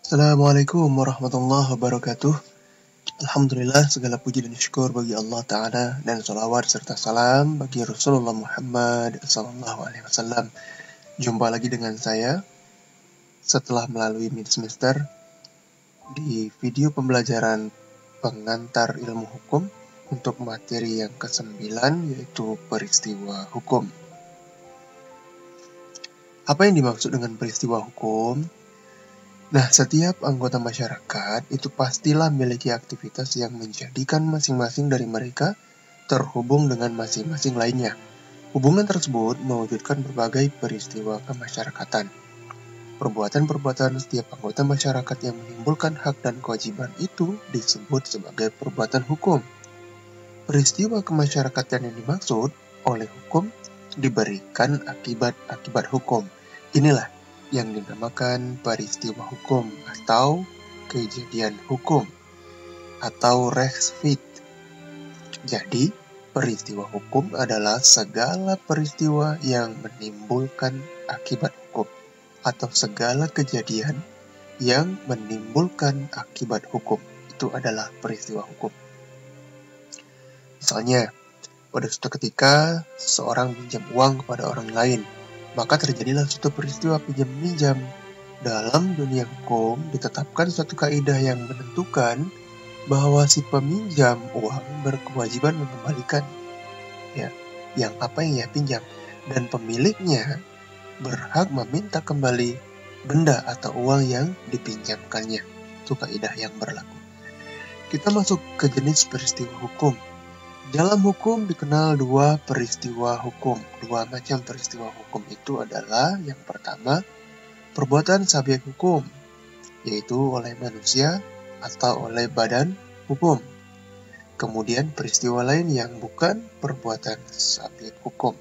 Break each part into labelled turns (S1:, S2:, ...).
S1: Assalamualaikum warahmatullahi wabarakatuh. Alhamdulillah, segala puji dan syukur bagi Allah Ta'ala, dan salawat serta salam bagi Rasulullah Muhammad Sallallahu Alaihi Wasallam. Jumpa lagi dengan saya setelah melalui mid semester di video pembelajaran pengantar ilmu hukum untuk materi yang ke-9, yaitu peristiwa hukum. Apa yang dimaksud dengan peristiwa hukum? Nah, setiap anggota masyarakat itu pastilah memiliki aktivitas yang menjadikan masing-masing dari mereka terhubung dengan masing-masing lainnya. Hubungan tersebut mewujudkan berbagai peristiwa kemasyarakatan. Perbuatan-perbuatan setiap anggota masyarakat yang menimbulkan hak dan kewajiban itu disebut sebagai perbuatan hukum. Peristiwa kemasyarakatan yang dimaksud oleh hukum diberikan akibat-akibat hukum. Inilah yang dinamakan peristiwa hukum atau kejadian hukum atau Rechtsfeit. Jadi, peristiwa hukum adalah segala peristiwa yang menimbulkan akibat hukum atau segala kejadian yang menimbulkan akibat hukum. Itu adalah peristiwa hukum. Misalnya, pada suatu ketika seorang pinjam uang kepada orang lain, maka terjadilah suatu peristiwa pinjam-minjam. Dalam dunia hukum ditetapkan suatu kaidah yang menentukan bahwa si peminjam uang berkewajiban mengembalikan yang ia pinjam, dan pemiliknya berhak meminta kembali benda atau uang yang dipinjamkannya. Itu kaidah yang berlaku. Kita masuk ke jenis peristiwa hukum. Dalam hukum dikenal dua macam peristiwa hukum itu adalah yang pertama, perbuatan subjek hukum, yaitu oleh manusia atau oleh badan hukum. Kemudian peristiwa lain yang bukan perbuatan subjek hukum.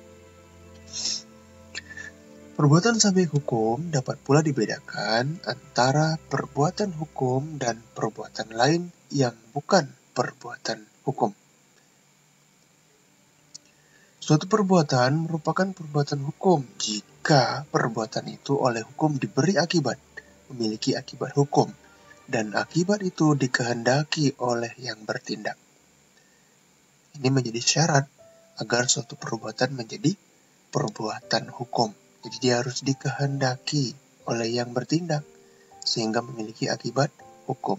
S1: Perbuatan subjek hukum dapat pula dibedakan antara perbuatan hukum dan perbuatan lain yang bukan perbuatan hukum. Suatu perbuatan merupakan perbuatan hukum jika perbuatan itu oleh hukum diberi akibat, memiliki akibat hukum, dan akibat itu dikehendaki oleh yang bertindak. Ini menjadi syarat agar suatu perbuatan menjadi perbuatan hukum. Jadi dia harus dikehendaki oleh yang bertindak sehingga memiliki akibat hukum.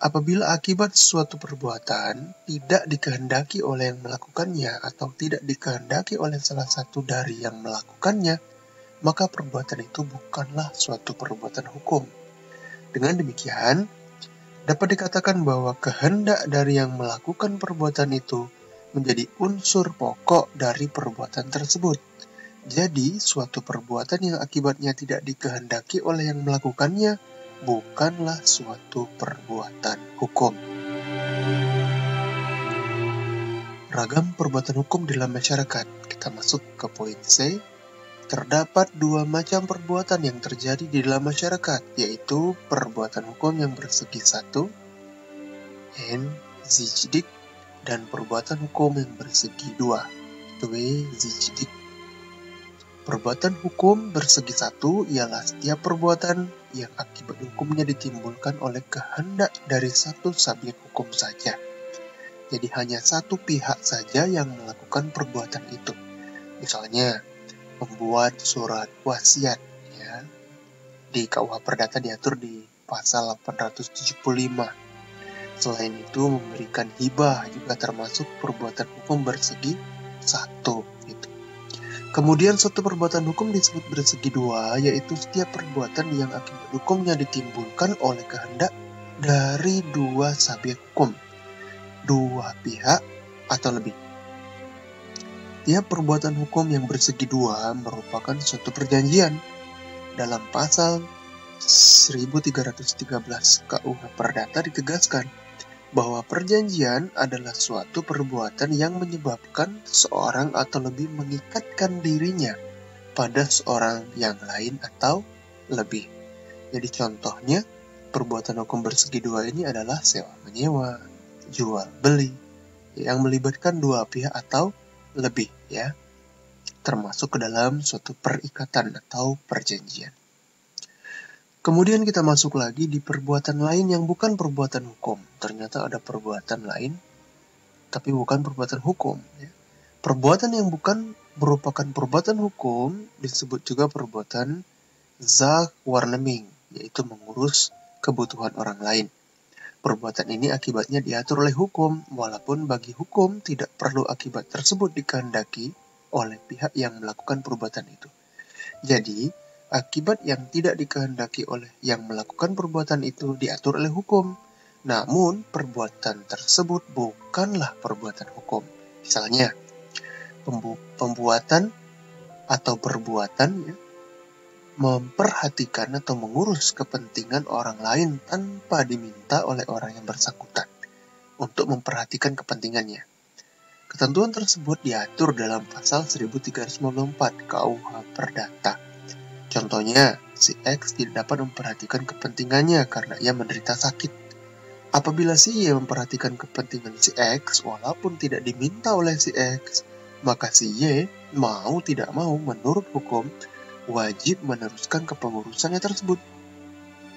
S1: Apabila akibat suatu perbuatan tidak dikehendaki oleh yang melakukannya atau tidak dikehendaki oleh salah satu dari yang melakukannya, maka perbuatan itu bukanlah suatu perbuatan hukum. Dengan demikian, dapat dikatakan bahwa kehendak dari yang melakukan perbuatan itu menjadi unsur pokok dari perbuatan tersebut. Jadi, suatu perbuatan yang akibatnya tidak dikehendaki oleh yang melakukannya bukanlah suatu perbuatan hukum. Ragam perbuatan hukum dalam masyarakat. Kita masuk ke poin C. Terdapat dua macam perbuatan yang terjadi di dalam masyarakat, yaitu perbuatan hukum yang bersegi satu, N-Zijdik, dan perbuatan hukum yang bersegi dua, Twee-Zijdik. Perbuatan hukum bersegi satu ialah setiap perbuatan yang akibat hukumnya ditimbulkan oleh kehendak dari satu subjek hukum saja. Jadi hanya satu pihak saja yang melakukan perbuatan itu. Misalnya, membuat surat wasiat. Di KUH Perdata diatur di pasal 875. Selain itu, memberikan hibah juga termasuk perbuatan hukum bersegi satu. Kemudian suatu perbuatan hukum disebut bersegi dua, yaitu setiap perbuatan yang akibat hukumnya ditimbulkan oleh kehendak dari dua subjek hukum, dua pihak atau lebih. Tiap perbuatan hukum yang bersegi dua merupakan suatu perjanjian. Dalam pasal 1313 KUH Perdata ditegaskan bahwa perjanjian adalah suatu perbuatan yang menyebabkan seorang atau lebih mengikatkan dirinya pada seorang yang lain atau lebih. Jadi contohnya, perbuatan hukum bersegi dua ini adalah sewa-menyewa, jual-beli, yang melibatkan dua pihak atau lebih, termasuk ke dalam suatu perikatan atau perjanjian. Kemudian kita masuk lagi di perbuatan lain yang bukan perbuatan hukum. Ternyata ada perbuatan lain, tapi bukan perbuatan hukum. Ya. Perbuatan yang bukan merupakan perbuatan hukum disebut juga perbuatan zakwarneming, yaitu mengurus kebutuhan orang lain. Perbuatan ini akibatnya diatur oleh hukum, walaupun bagi hukum tidak perlu akibat tersebut dikehendaki oleh pihak yang melakukan perbuatan itu. Jadi, akibat yang tidak dikehendaki oleh yang melakukan perbuatan itu diatur oleh hukum. Namun, perbuatan tersebut bukanlah perbuatan hukum. Misalnya, pembuatan atau perbuatan ya, memperhatikan atau mengurus kepentingan orang lain tanpa diminta oleh orang yang bersangkutan untuk memperhatikan kepentingannya. Ketentuan tersebut diatur dalam pasal 1394 KUH Perdata. Contohnya, si X tidak dapat memperhatikan kepentingannya karena ia menderita sakit. Apabila si Y memperhatikan kepentingan si X walaupun tidak diminta oleh si X, maka si Y mau tidak mau menurut hukum wajib meneruskan kepengurusannya tersebut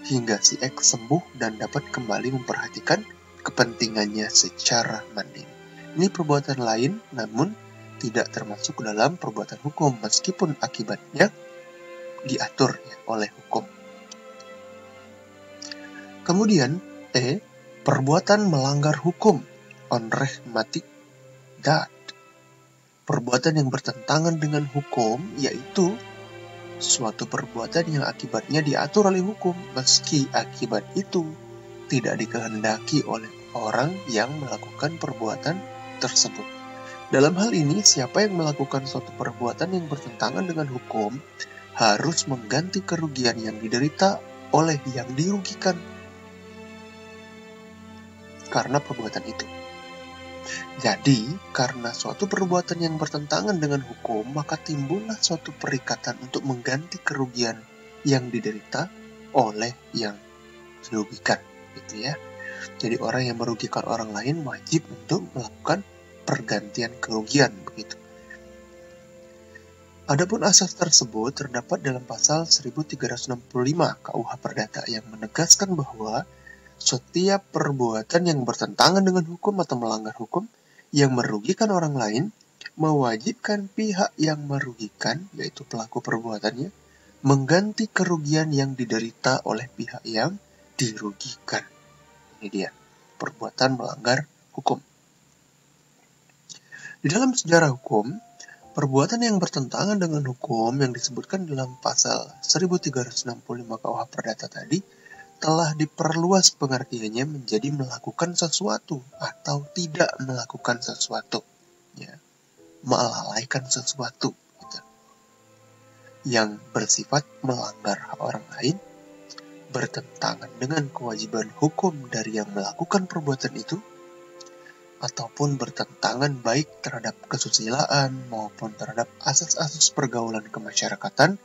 S1: hingga si X sembuh dan dapat kembali memperhatikan kepentingannya secara mandiri. Ini perbuatan lain namun tidak termasuk dalam perbuatan hukum meskipun akibatnya diatur oleh hukum. Kemudian perbuatan melanggar hukum, onrechtmatig daad. Perbuatan yang bertentangan dengan hukum yaitu suatu perbuatan yang akibatnya diatur oleh hukum meski akibat itu tidak dikehendaki oleh orang yang melakukan perbuatan tersebut. Dalam hal ini, siapa yang melakukan suatu perbuatan yang bertentangan dengan hukum harus mengganti kerugian yang diderita oleh yang dirugikan karena perbuatan itu. Jadi, karena suatu perbuatan yang bertentangan dengan hukum, maka timbullah suatu perikatan untuk mengganti kerugian yang diderita oleh yang dirugikan, gitu ya. Jadi orang yang merugikan orang lain wajib untuk melakukan pergantian kerugian, begitu. Adapun asas tersebut terdapat dalam pasal 1365 KUH Perdata yang menegaskan bahwa setiap perbuatan yang bertentangan dengan hukum atau melanggar hukum yang merugikan orang lain mewajibkan pihak yang merugikan, yaitu pelaku perbuatannya, mengganti kerugian yang diderita oleh pihak yang dirugikan. Ini dia, perbuatan melanggar hukum. Di dalam sejarah hukum, perbuatan yang bertentangan dengan hukum yang disebutkan dalam pasal 1365 KUH Perdata tadi telah diperluas pengertiannya menjadi melakukan sesuatu atau tidak melakukan sesuatu, ya, melalaikan sesuatu gitu, yang bersifat melanggar hak orang lain, bertentangan dengan kewajiban hukum dari yang melakukan perbuatan itu, ataupun bertentangan baik terhadap kesusilaan maupun terhadap asas-asas pergaulan kemasyarakatan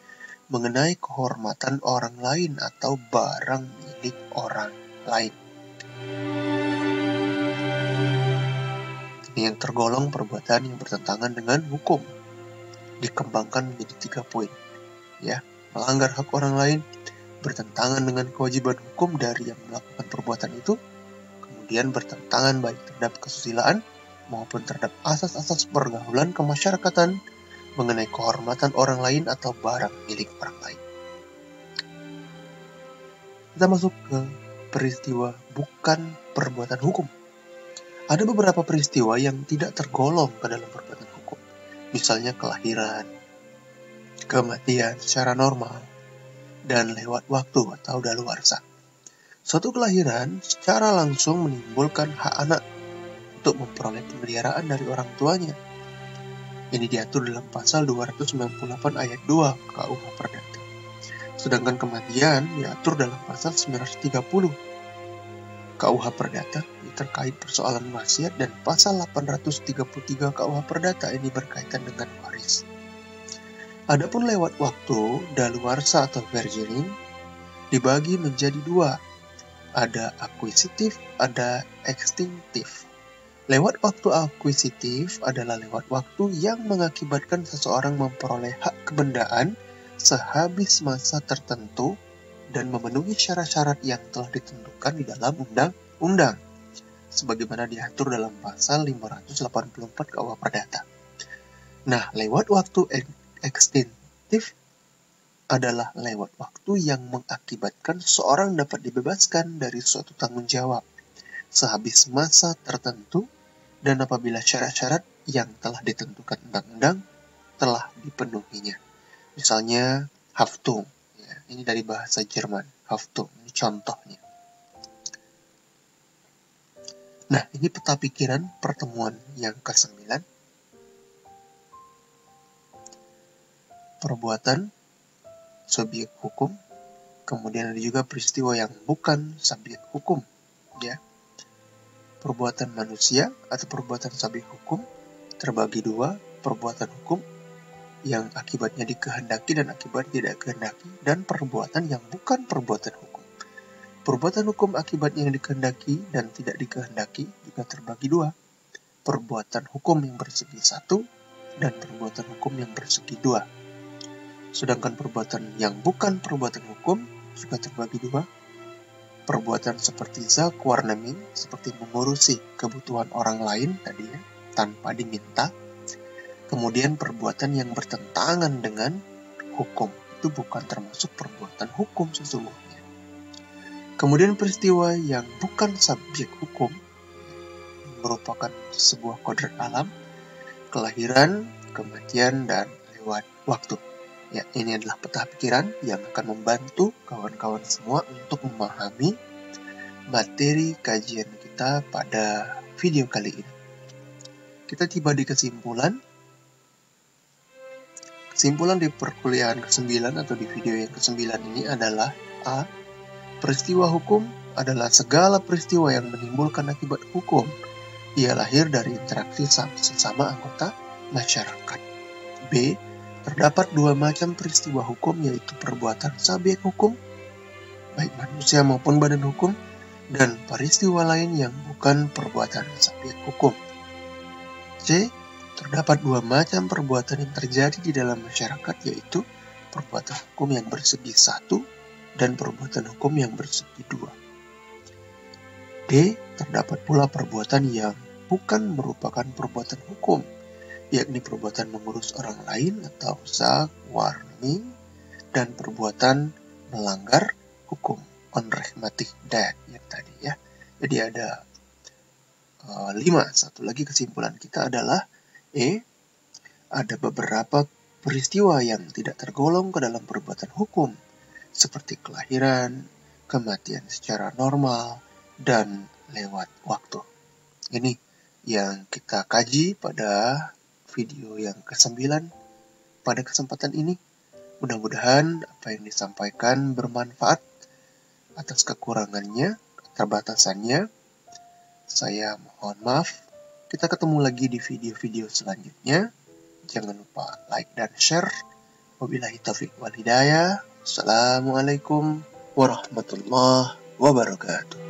S1: mengenai kehormatan orang lain atau barang milik orang lain. Ini yang tergolong perbuatan yang bertentangan dengan hukum. Dikembangkan menjadi 3 poin. Ya, melanggar hak orang lain, bertentangan dengan kewajiban hukum dari yang melakukan perbuatan itu, kemudian bertentangan baik terhadap kesusilaan maupun terhadap asas-asas pergaulan kemasyarakatan mengenai kehormatan orang lain atau barang milik orang lain. Kita masuk ke peristiwa bukan perbuatan hukum. Ada beberapa peristiwa yang tidak tergolong ke dalam perbuatan hukum. Misalnya kelahiran, kematian secara normal, dan lewat waktu atau daluarsa. Suatu kelahiran secara langsung menimbulkan hak anak untuk memperoleh pemeliharaan dari orang tuanya. Ini diatur dalam pasal 298 ayat 2 KUH Perdata. Sedangkan kematian diatur dalam pasal 930 KUH Perdata terkait persoalan wasiat, dan pasal 833 KUH Perdata ini berkaitan dengan waris. Adapun lewat waktu, daluarsa atau virgining dibagi menjadi 2. Ada akuisitif, ada ekstinktif. Lewat waktu akuisitif adalah lewat waktu yang mengakibatkan seseorang memperoleh hak kebendaan sehabis masa tertentu dan memenuhi syarat-syarat yang telah ditentukan di dalam undang-undang sebagaimana diatur dalam pasal 584 KUH Perdata. Nah, lewat waktu ekstentif adalah lewat waktu yang mengakibatkan seseorang dapat dibebaskan dari suatu tanggung jawab sehabis masa tertentu dan apabila syarat-syarat yang telah ditentukan undang-undang telah dipenuhinya. Misalnya Haftung, ya, ini dari bahasa Jerman, Haftung, ini contohnya. Nah, ini peta pikiran pertemuan yang ke-9. Perbuatan subjek hukum, kemudian ada juga peristiwa yang bukan subjek hukum, ya. Perbuatan manusia atau perbuatan subjek hukum terbagi dua, perbuatan hukum yang akibatnya dikehendaki dan akibat tidak kehendaki, dan perbuatan yang bukan perbuatan hukum. Perbuatan hukum akibatnya yang dikehendaki dan tidak dikehendaki juga terbagi dua, perbuatan hukum yang bersegi satu dan perbuatan hukum yang bersegi dua. Sedangkan perbuatan yang bukan perbuatan hukum juga terbagi dua, perbuatan seperti zakwarneming, seperti mengurusi kebutuhan orang lain tadi ya, tanpa diminta. Kemudian perbuatan yang bertentangan dengan hukum, itu bukan termasuk perbuatan hukum sesungguhnya. Kemudian peristiwa yang bukan subjek hukum, merupakan sebuah kodrat alam, kelahiran, kematian, dan lewat waktu. Ya, ini adalah peta pikiran yang akan membantu kawan-kawan semua untuk memahami materi kajian kita pada video kali ini. Kita tiba di kesimpulan. Kesimpulan di perkuliahan ke-9 atau di video yang ke-9 ini adalah A. Peristiwa hukum adalah segala peristiwa yang menimbulkan akibat hukum. Ia lahir dari interaksi sesama anggota masyarakat. B. Terdapat dua macam peristiwa hukum, yaitu perbuatan subjek hukum, baik manusia maupun badan hukum, dan peristiwa lain yang bukan perbuatan subjek hukum. C. Terdapat dua macam perbuatan yang terjadi di dalam masyarakat, yaitu perbuatan hukum yang bersegi satu dan perbuatan hukum yang bersegi dua. D. Terdapat pula perbuatan yang bukan merupakan perbuatan hukum, yakni perbuatan mengurus orang lain atau zakwarneming, dan perbuatan melanggar hukum, onrechtmatig daad yang tadi ya. Jadi ada 5. Satu lagi kesimpulan kita adalah E. Ada beberapa peristiwa yang tidak tergolong ke dalam perbuatan hukum, seperti kelahiran, kematian secara normal, dan lewat waktu. Ini yang kita kaji pada video yang ke-9 pada kesempatan ini. Mudah-mudahan apa yang disampaikan bermanfaat. Atas kekurangannya, keterbatasannya, saya mohon maaf. Kita ketemu lagi di video-video selanjutnya. Jangan lupa like dan share. Wabillahi taufiq wal hidayah. Assalamualaikum warahmatullahi wabarakatuh.